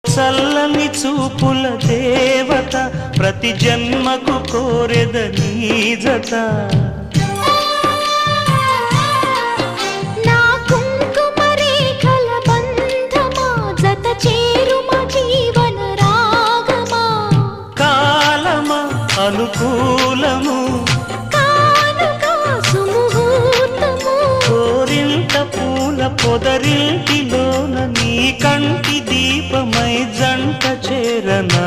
చల్లని చూపుల దేవత ప్రతి జన్మకు కోరెద నీ జత నా కుంకుమ రేఖల బంధమా జత చేరుమ జీవన రాగమా కాలమా అనుకూలము కానుక సుముహూర్తము కోరింత పూల పొదరింటిలోన నీ కంటి దీపమై జంట చేరనా